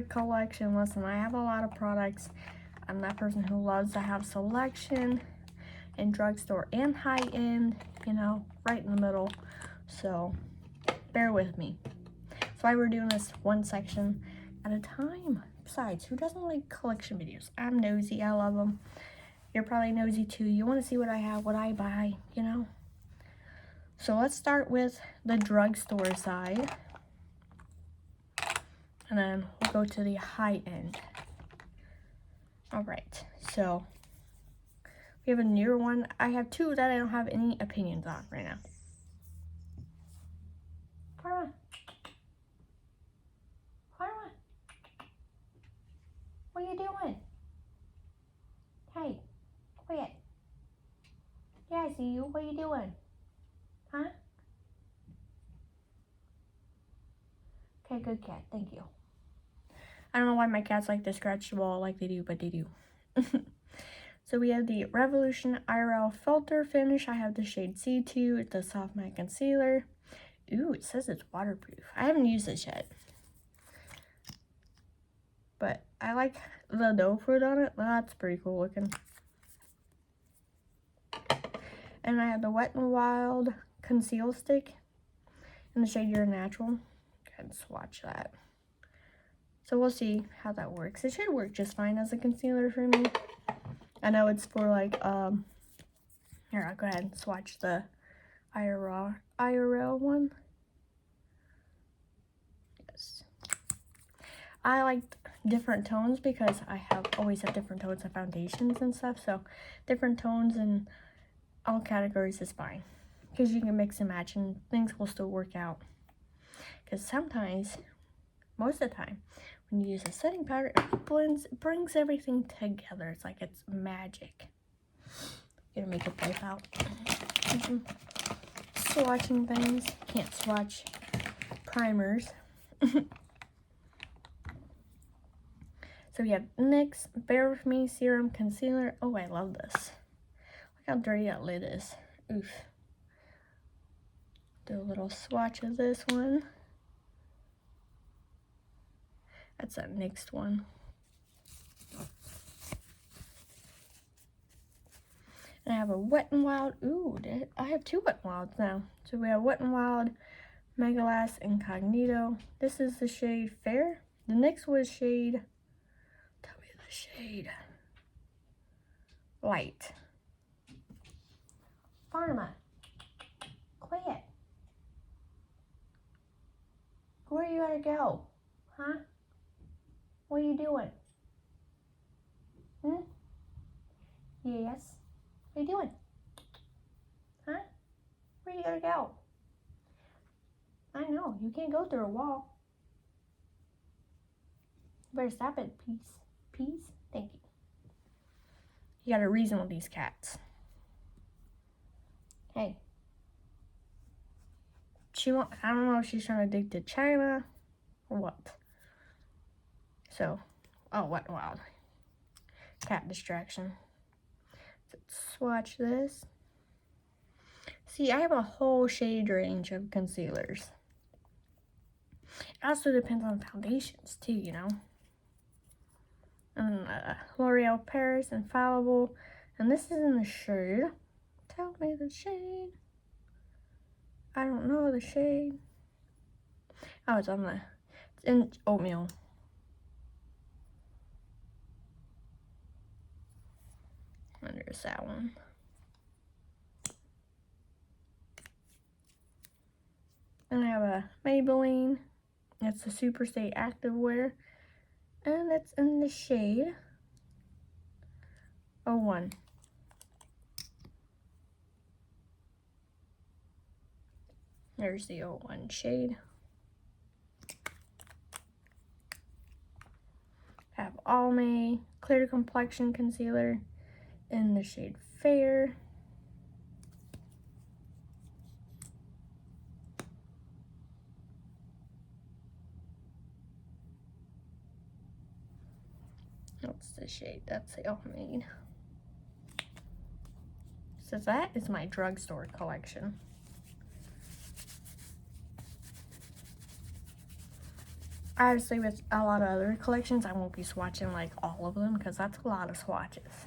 collection. Listen, I have a lot of products. I'm that person who loves to have selection in drugstore and high-end, you know, right in the middle. So bear with me. That's why we're doing this one section at a time. Besides, who doesn't like collection videos? I'm nosy. I love them. You're probably nosy too. You want to see what I have, what I buy, you know? So let's start with the drugstore side. And then we'll go to the high end. All right, so we have a newer one. I have two that I don't have any opinions on right now. Parma. Parma. What are you doing? Hey, quit. Yeah, I see you. What are you doing? Huh? Okay, good cat. Thank you. I don't know why my cats like to scratch the wall like they do, but they do. So we have the Revolution IRL Filter Finish. I have the shade C2. It's a soft matte concealer. Ooh, it says it's waterproof. I haven't used this yet. But I like the doe fruit on it. That's pretty cool looking. And I have the Wet n Wild Conceal Stick in the shade Your Natural. Go ahead and swatch that. So we'll see how that works. It should work just fine as a concealer for me. I know it's for like, here, I'll go ahead and swatch the IRL one. Yes. I like different tones because I always have different tones of foundations and stuff. So different tones in all categories is fine. Because you can mix and match and things will still work out. Because sometimes, most of the time, when you use a setting powder, it brings everything together. It's like it's magic. Get a makeup wipe out. Swatching things. Can't swatch primers. So we have NYX Bare With Me Serum Concealer. Oh, I love this. Look how dirty that lid is. Oof. Do a little swatch of this one. That's that NYX one. And I have a Wet n Wild. Ooh, I have two Wet n Wilds now. So we have Wet n Wild Megalass Incognito. This is the shade Fair. The NYX was shade, tell me the shade, Light. Pharma, quit. Where you gotta go? Huh? What are you doing? Yes. What are you doing? Huh? Where you gotta go? I know, you can't go through a wall. You better stop it, please. Please? Thank you. You gotta reason with these cats. Hey. I don't know if she's trying to dig to China or what. So, oh, Wet n Wild. Cat distraction. Let's swatch this. See, I have a whole shade range of concealers. It also depends on foundations too, you know. And L'Oreal Paris Infallible. And this is in the shade. Tell me the shade. I don't know the shade. Oh, it's in Oatmeal. And there's that one. And I have a Maybelline. It's a Super Stay Activewear. And it's in the shade 01. There's the 01 shade. I have Almay Clear Complexion Concealer in the shade Fair. That's the shade. That's the Almay. So that is my drugstore collection. Obviously, with a lot of other collections, I won't be swatching like all of them because that's a lot of swatches.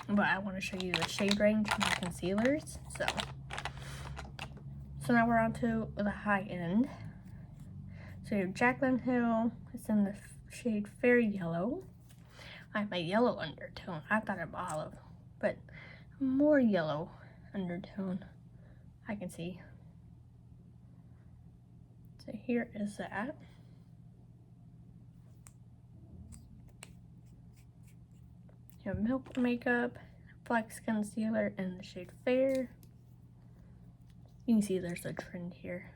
But I want to show you the shade range of my concealers. So now we're on to the high end. So you have Jaclyn Hill. It's in the shade Fairy Yellow. I have a yellow undertone. I thought it was olive, but more yellow undertone. I can see. So here is that. You have Milk Makeup, Flex Concealer in the shade Fair. You can see there's a trend here.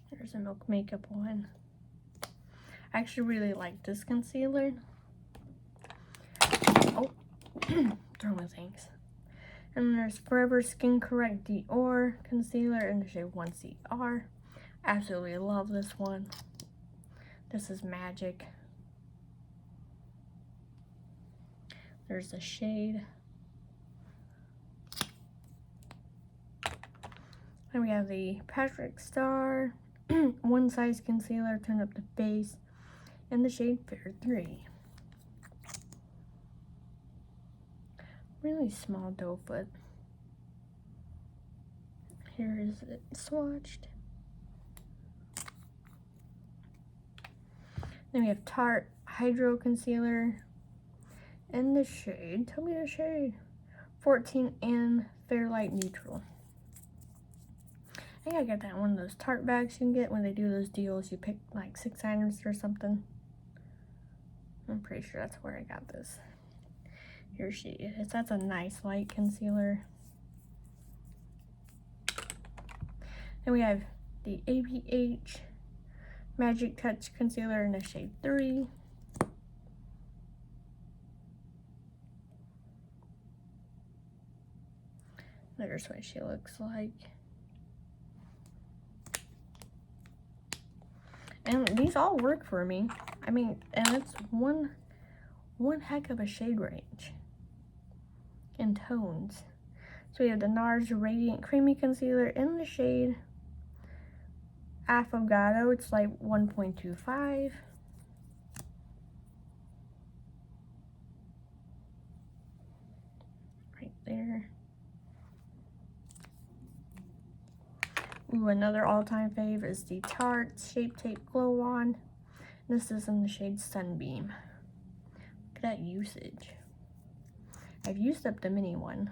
There's a Milk Makeup one. I actually really like this concealer. Oh, throwing things. And then there's Forever Skin Correct Dior Concealer in the shade 1CR. Absolutely love this one. This is magic. There's the shade. And we have the Patrick Star One Size Concealer, Turn Up the Face, in the shade Fair 3. Really small doe foot. Here is it swatched. Then we have Tarte Hydro Concealer in the shade, tell me the shade, 14 and Fair Light Neutral. I think I got that in one of those Tarte bags you can get when they do those deals. You pick like 6 items or something. I'm pretty sure that's where I got this. Here she is. That's a nice light concealer. Then we have the ABH Magic Touch Concealer in the shade 3. There's what she looks like. And these all work for me. I mean, and it's one heck of a shade range in tones. So we have the NARS Radiant Creamy Concealer in the shade Affogato. It's like 1.25. Right there. Ooh, another all-time fave is the Tarte Shape Tape Glow On. This is in the shade Sunbeam. Look at that usage. I've used up the mini one.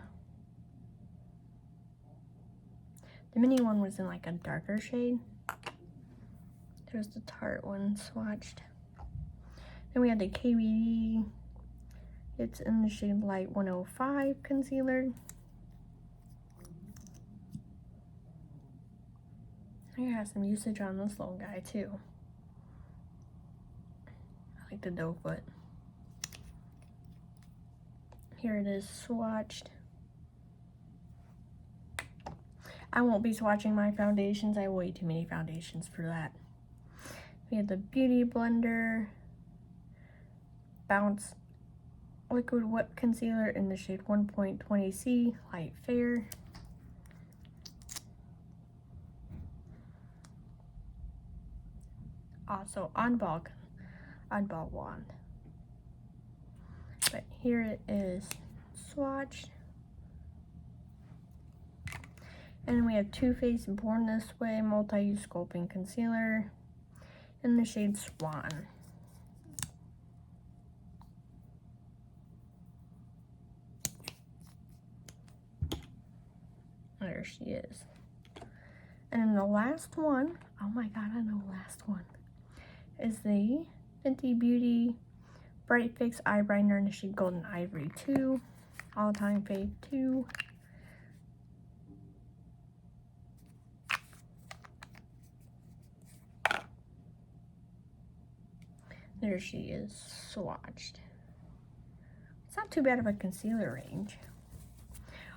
The mini one was in like a darker shade. There's the Tarte one swatched. Then we have the KVD. It's in the shade Light 105 Concealer. I have some usage on this little guy too. I like the doe foot. Here it is swatched. I won't be swatching my foundations. I have way too many foundations for that. We have the Beauty Blender Bounce Liquid Whip Concealer in the shade 1.20C Light Fair. Also oddball wand. But here it is swatched. And we have Too Faced Born This Way Multi-Use Sculpting Concealer in the shade Swan. There she is. And then the last one, oh my god, I know the last one, is the Fenty Beauty Bright Fix Eyeliner in the shade Golden Ivory 2. All-time fave 2. There she is, swatched. It's not too bad of a concealer range.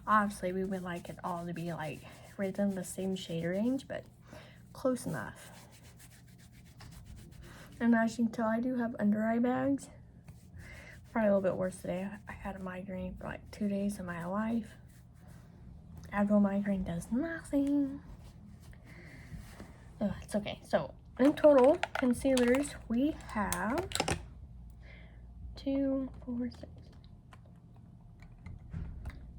Obviously, we would like it all to be like within the same shade range, but close enough. And as you can tell, I do have under eye bags. Probably a little bit worse today. I had a migraine for like 2 days of my life. Advil migraine does nothing. Oh, it's okay. So in total concealers we have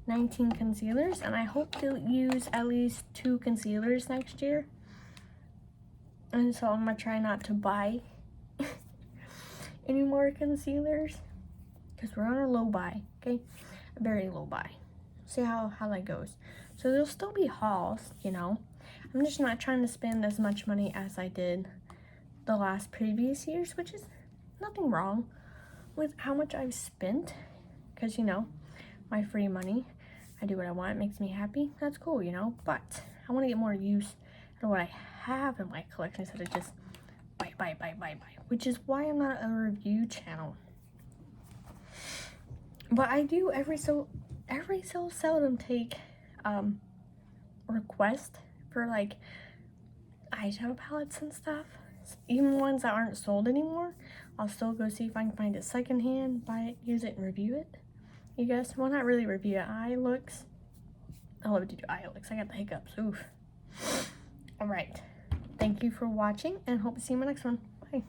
19 concealers, and I hope to use at least 2 concealers next year. And so I'm gonna try not to buy any more concealers because we're on a low buy, okay? A very low buy. See how that goes. So there'll still be hauls, you know. I'm just not trying to spend as much money as I did the last previous years, which is nothing wrong with how much I've spent, because, you know, my free money, I do what I want, it makes me happy, that's cool, you know. But I want to get more use out of what I have in my collection instead of just buy, which is why I'm not a review channel. But I do every so seldom take requests for like eyeshadow palettes and stuff, even ones that aren't sold anymore. I'll still go see if I can find it secondhand, buy it, use it, and review it. You guys, well, not really review it, eye looks. I love to do eye looks. I got the hiccups. Oof. All right. Thank you for watching, and hope to see you in my next one. Bye.